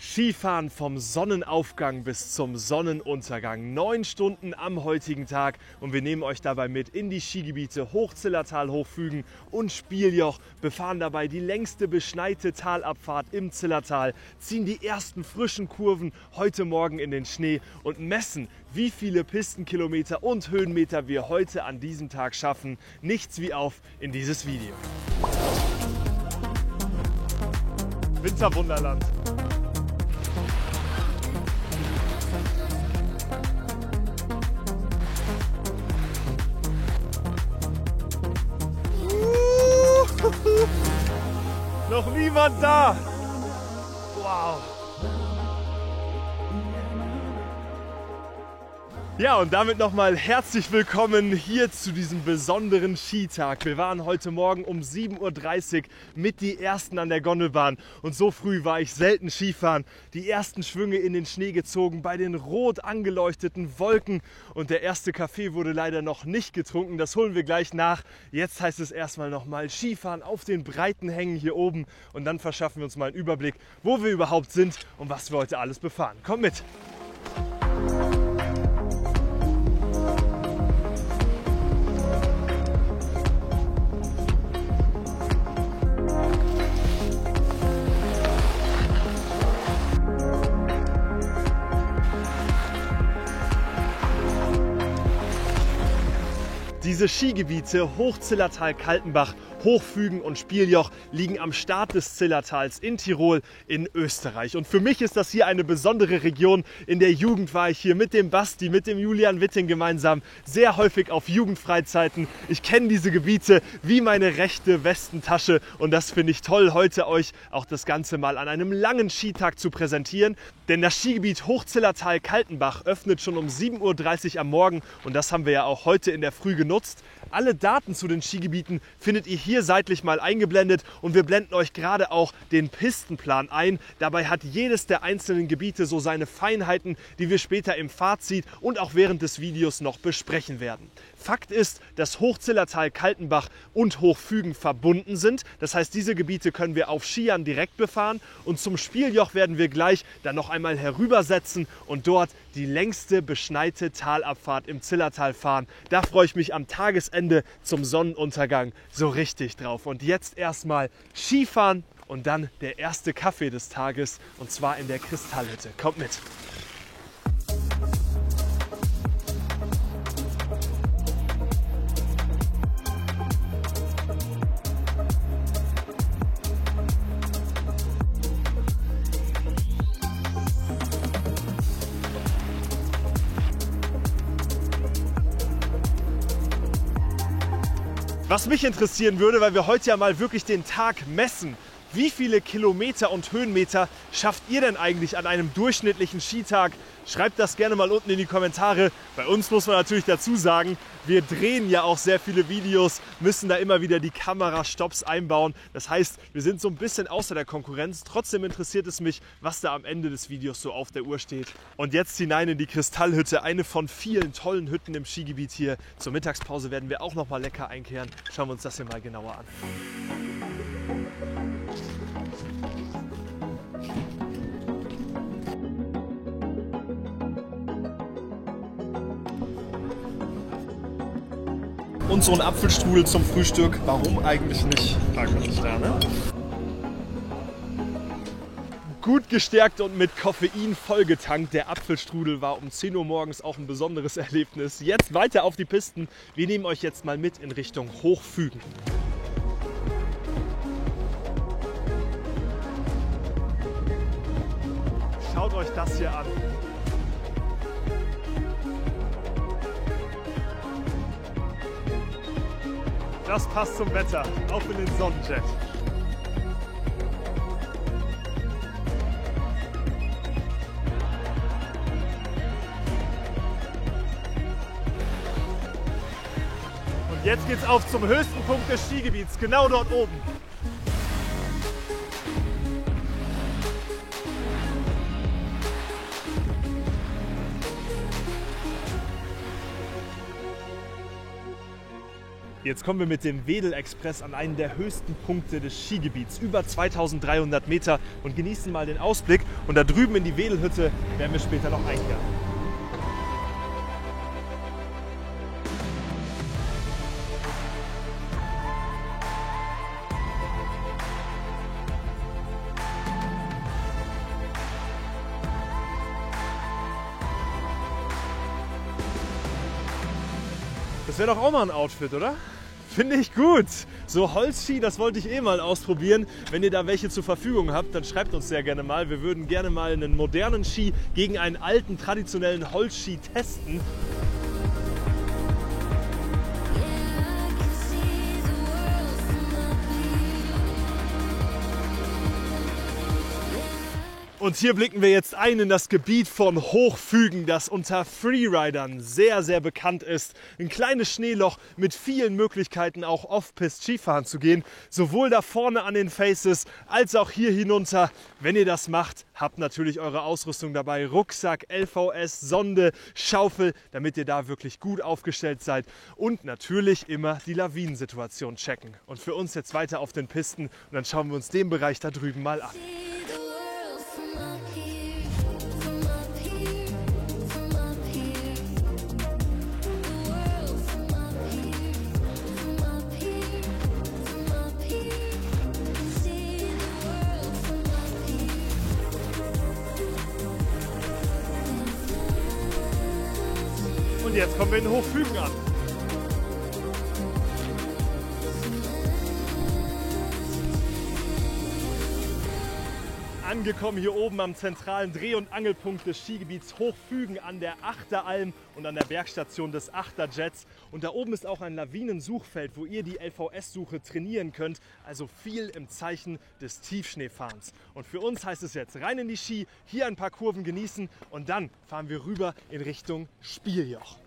Skifahren vom Sonnenaufgang bis zum Sonnenuntergang. 9 Stunden am heutigen Tag und wir nehmen euch dabei mit in die Skigebiete Hochzillertal, Hochfügen und Spieljoch, befahren dabei die längste beschneite Talabfahrt im Zillertal, ziehen die ersten frischen Kurven heute Morgen in den Schnee und messen, wie viele Pistenkilometer und Höhenmeter wir heute an diesem Tag schaffen. Nichts wie auf in dieses Video. Winterwunderland. Noch niemand da! Wow! Ja, und damit nochmal herzlich willkommen hier zu diesem besonderen Skitag. Wir waren heute Morgen um 7:30 Uhr mit die Ersten an der Gondelbahn und so früh war ich selten Skifahren. Die ersten Schwünge in den Schnee gezogen bei den rot angeleuchteten Wolken und der erste Kaffee wurde leider noch nicht getrunken. Das holen wir gleich nach. Jetzt heißt es erstmal nochmal Skifahren auf den breiten Hängen hier oben und dann verschaffen wir uns mal einen Überblick, wo wir überhaupt sind und was wir heute alles befahren. Kommt mit! Diese Skigebiete Hochzillertal, Kaltenbach, Hochfügen und Spieljoch liegen am Start des Zillertals in Tirol in Österreich. Und für mich ist das hier eine besondere Region. In der Jugend war ich hier mit dem Basti, mit dem Julian Witting gemeinsam sehr häufig auf Jugendfreizeiten. Ich kenne diese Gebiete wie meine rechte Westentasche und das finde ich toll, heute euch auch das Ganze mal an einem langen Skitag zu präsentieren. Denn das Skigebiet Hochzillertal, Kaltenbach öffnet schon um 7:30 Uhr am Morgen und das haben wir ja auch heute in der Früh genutzt. Alle Daten zu den Skigebieten findet ihr hier seitlich mal eingeblendet und wir blenden euch gerade auch den Pistenplan ein. Dabei hat jedes der einzelnen Gebiete so seine Feinheiten, die wir später im Fazit und auch während des Videos noch besprechen werden. Fakt ist, dass Hochzillertal, Kaltenbach und Hochfügen verbunden sind. Das heißt, diese Gebiete können wir auf Skiern direkt befahren und zum Spieljoch werden wir gleich dann noch einmal herübersetzen und dort die längste beschneite Talabfahrt im Zillertal fahren. Da freue ich mich am Tagesende zum Sonnenuntergang so richtig drauf. Und jetzt erstmal Skifahren und dann der erste Kaffee des Tages und zwar in der Kristallhütte. Kommt mit! Was mich interessieren würde, weil wir heute ja mal wirklich den Tag messen, wie viele Kilometer und Höhenmeter schafft ihr denn eigentlich an einem durchschnittlichen Skitag? Schreibt das gerne mal unten in die Kommentare. Bei uns muss man natürlich dazu sagen, wir drehen ja auch sehr viele Videos, müssen da immer wieder die Kamerastops einbauen. Das heißt, wir sind so ein bisschen außer der Konkurrenz. Trotzdem interessiert es mich, was da am Ende des Videos so auf der Uhr steht. Und jetzt hinein in die Kristallhütte, eine von vielen tollen Hütten im Skigebiet hier. Zur Mittagspause werden wir auch noch mal lecker einkehren. Schauen wir uns das hier mal genauer an. Und so ein Apfelstrudel zum Frühstück, warum eigentlich nicht? Fragen wir mich da, ne? Gut gestärkt und mit Koffein vollgetankt. Der Apfelstrudel war um 10 Uhr morgens auch ein besonderes Erlebnis. Jetzt weiter auf die Pisten. Wir nehmen euch jetzt mal mit in Richtung Hochfügen. Schaut euch das hier an. Das passt zum Wetter, auch in den Sonnenjet. Und jetzt geht's auf zum höchsten Punkt des Skigebiets, genau dort oben. Jetzt kommen wir mit dem Wedel Express an einen der höchsten Punkte des Skigebiets, über 2300 Meter, und genießen mal den Ausblick. Und da drüben in die Wedelhütte werden wir später noch einkehren. Das wäre doch auch mal ein Outfit, oder? Finde ich gut. So Holzski, das wollte ich eh mal ausprobieren. Wenn ihr da welche zur Verfügung habt, dann schreibt uns sehr gerne mal. Wir würden gerne mal einen modernen Ski gegen einen alten, traditionellen Holzski testen. Und hier blicken wir jetzt ein in das Gebiet von Hochfügen, das unter Freeridern sehr, sehr bekannt ist. Ein kleines Schneeloch mit vielen Möglichkeiten, auch Off-Piste Skifahren zu gehen. Sowohl da vorne an den Faces als auch hier hinunter. Wenn ihr das macht, habt natürlich eure Ausrüstung dabei. Rucksack, LVS, Sonde, Schaufel, damit ihr da wirklich gut aufgestellt seid. Und natürlich immer die Lawinensituation checken. Und für uns jetzt weiter auf den Pisten, und dann schauen wir uns den Bereich da drüben mal an. Und jetzt kommen wir in Hochfügen an. Angekommen hier oben am zentralen Dreh- und Angelpunkt des Skigebiets Hochfügen an der Achteralm und an der Bergstation des Achterjets. Und da oben ist auch ein Lawinensuchfeld, wo ihr die LVS-Suche trainieren könnt. Also viel im Zeichen des Tiefschneefahrens. Und für uns heißt es jetzt rein in die Ski, hier ein paar Kurven genießen und dann fahren wir rüber in Richtung Spieljoch.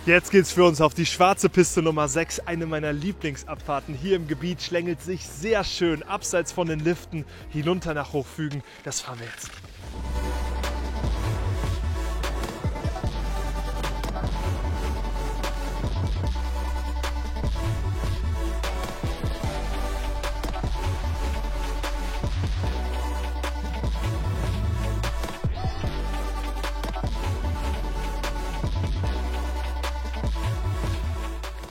Jetzt geht's für uns auf die schwarze Piste Nummer 6, eine meiner Lieblingsabfahrten. Hier im Gebiet schlängelt sich sehr schön abseits von den Liften hinunter nach Hochfügen. Das fahren wir jetzt.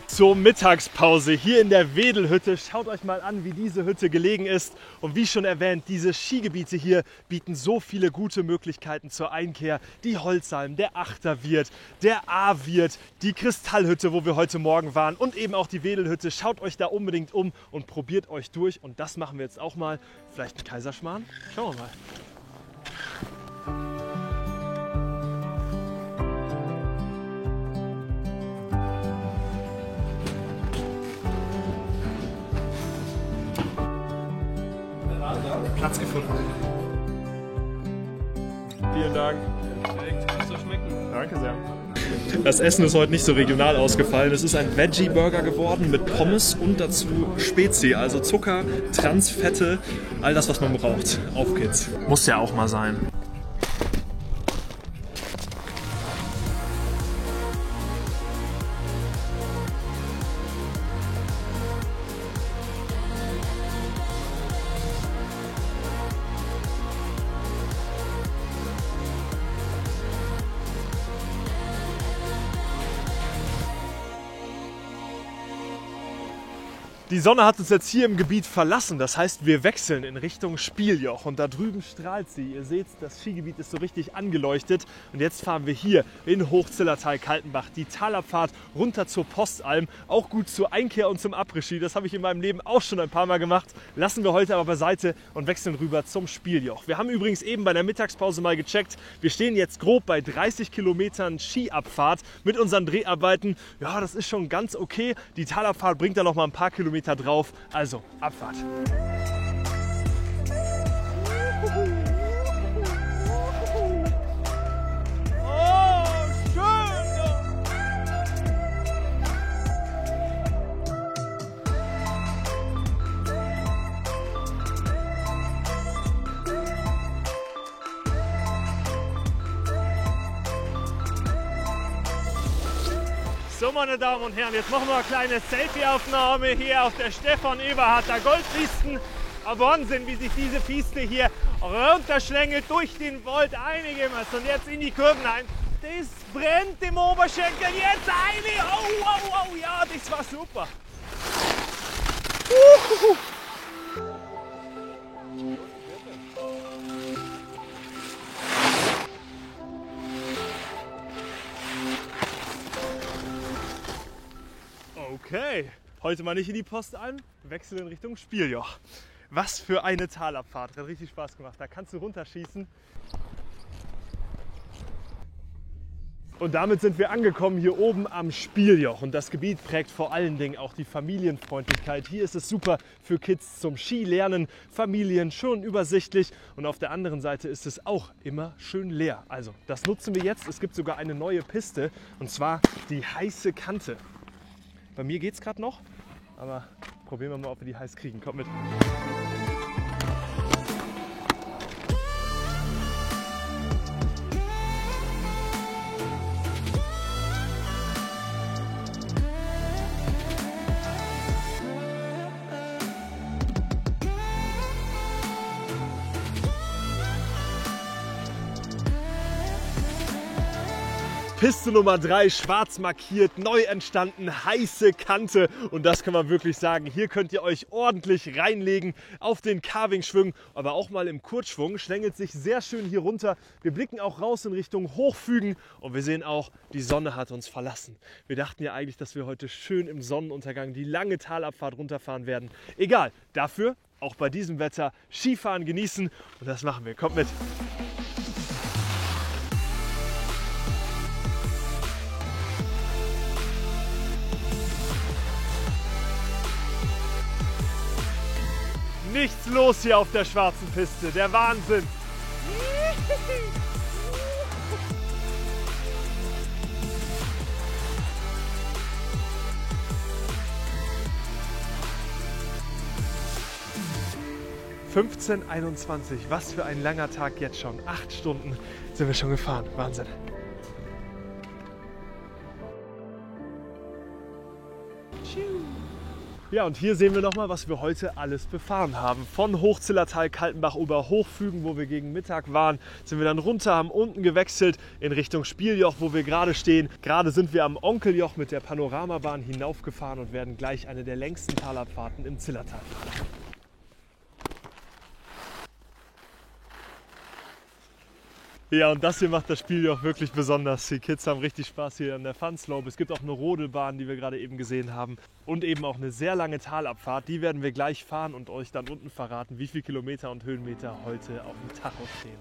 Zur Mittagspause hier in der Wedelhütte. Schaut euch mal an, wie diese Hütte gelegen ist. Und wie schon erwähnt, diese Skigebiete hier bieten so viele gute Möglichkeiten zur Einkehr. Die Holzalm, der Achterwirt, der A-Wirt, die Kristallhütte, wo wir heute Morgen waren, und eben auch die Wedelhütte. Schaut euch da unbedingt um und probiert euch durch. Und das machen wir jetzt auch mal. Vielleicht ein Kaiserschmarrn? Schauen wir mal. Platz gefunden. Vielen Dank. Perfekt, muss doch schmecken. Danke sehr. Das Essen ist heute nicht so regional ausgefallen. Es ist ein Veggie-Burger geworden mit Pommes und dazu Spezi, also Zucker, Transfette, all das, was man braucht. Auf geht's. Muss ja auch mal sein. Die Sonne hat uns jetzt hier im Gebiet verlassen, das heißt, wir wechseln in Richtung Spieljoch und da drüben strahlt sie. Ihr seht, das Skigebiet ist so richtig angeleuchtet und jetzt fahren wir hier in Hochzillertal-Kaltenbach die Talabfahrt runter zur Postalm, auch gut zur Einkehr und zum Après-Ski. Das habe ich in meinem Leben auch schon ein paar Mal gemacht, lassen wir heute aber beiseite und wechseln rüber zum Spieljoch. Wir haben übrigens eben bei der Mittagspause mal gecheckt, wir stehen jetzt grob bei 30 Kilometern Skiabfahrt mit unseren Dreharbeiten. Ja, das ist schon ganz okay. Die Talabfahrt bringt da noch mal ein paar Kilometer drauf, also Abfahrt. Oh, schön! So, meine Damen und Herren, jetzt machen wir eine kleine Selfie-Aufnahme hier auf der Stefan-Eberharter Goldpisten. Wahnsinn, wie sich diese Piste hier runterschlängelt durch den Wald. Einige Mal und jetzt in die Kurven ein. Das brennt im Oberschenkel. Jetzt eine. Oh, oh, oh, ja, das war super. Okay, heute mal nicht in die Postalm, wechseln in Richtung Spieljoch. Was für eine Talabfahrt, hat richtig Spaß gemacht. Da kannst du runterschießen. Und damit sind wir angekommen hier oben am Spieljoch. Und das Gebiet prägt vor allen Dingen auch die Familienfreundlichkeit. Hier ist es super für Kids zum Skilernen, Familien schon übersichtlich. Und auf der anderen Seite ist es auch immer schön leer. Also das nutzen wir jetzt. Es gibt sogar eine neue Piste und zwar die heiße Kante. Bei mir geht es gerade noch, aber probieren wir mal, ob wir die heiß kriegen. Kommt mit. Piste Nummer 3, schwarz markiert, neu entstanden, heiße Kante. Und das kann man wirklich sagen, hier könnt ihr euch ordentlich reinlegen auf den Carving-Schwung, aber auch mal im Kurzschwung. Schlängelt sich sehr schön hier runter. Wir blicken auch raus in Richtung Hochfügen und wir sehen auch, die Sonne hat uns verlassen. Wir dachten ja eigentlich, dass wir heute schön im Sonnenuntergang die lange Talabfahrt runterfahren werden. Egal, dafür auch bei diesem Wetter Skifahren genießen und das machen wir. Kommt mit! Nichts los hier auf der schwarzen Piste, der Wahnsinn! (15:21), was für ein langer Tag jetzt schon. 8 Stunden sind wir schon gefahren, Wahnsinn! Ja, und hier sehen wir nochmal, was wir heute alles befahren haben. Von Hochzillertal-Kaltenbach über Hochfügen, wo wir gegen Mittag waren, sind wir dann runter, haben unten gewechselt in Richtung Spieljoch, wo wir gerade stehen. Gerade sind wir am Onkeljoch mit der Panoramabahn hinaufgefahren und werden gleich eine der längsten Talabfahrten im Zillertal fahren. Ja, und das hier macht das Spiel auch wirklich besonders. Die Kids haben richtig Spaß hier an der Fun Slope. Es gibt auch eine Rodelbahn, die wir gerade eben gesehen haben. Und eben auch eine sehr lange Talabfahrt. Die werden wir gleich fahren und euch dann unten verraten, wie viele Kilometer und Höhenmeter heute auf dem Tacho stehen.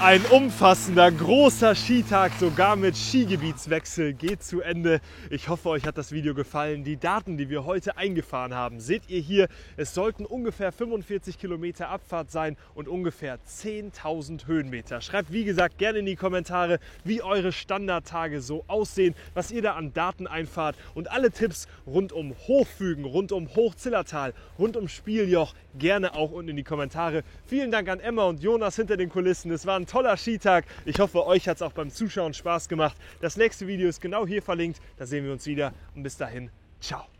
Ein umfassender, großer Skitag, sogar mit Skigebietswechsel, geht zu Ende. Ich hoffe, euch hat das Video gefallen. Die Daten, die wir heute eingefahren haben, seht ihr hier. Es sollten ungefähr 45 Kilometer Abfahrt sein und ungefähr 10.000 Höhenmeter. Schreibt, wie gesagt, gerne in die Kommentare, wie eure Standardtage so aussehen, was ihr da an Daten einfahrt und alle Tipps rund um Hochfügen, rund um Hochzillertal, rund um Spieljoch gerne auch unten in die Kommentare. Vielen Dank an Emma und Jonas hinter den Kulissen. Es war ein toller Skitag. Ich hoffe, euch hat es auch beim Zuschauen Spaß gemacht. Das nächste Video ist genau hier verlinkt. Da sehen wir uns wieder und bis dahin, ciao.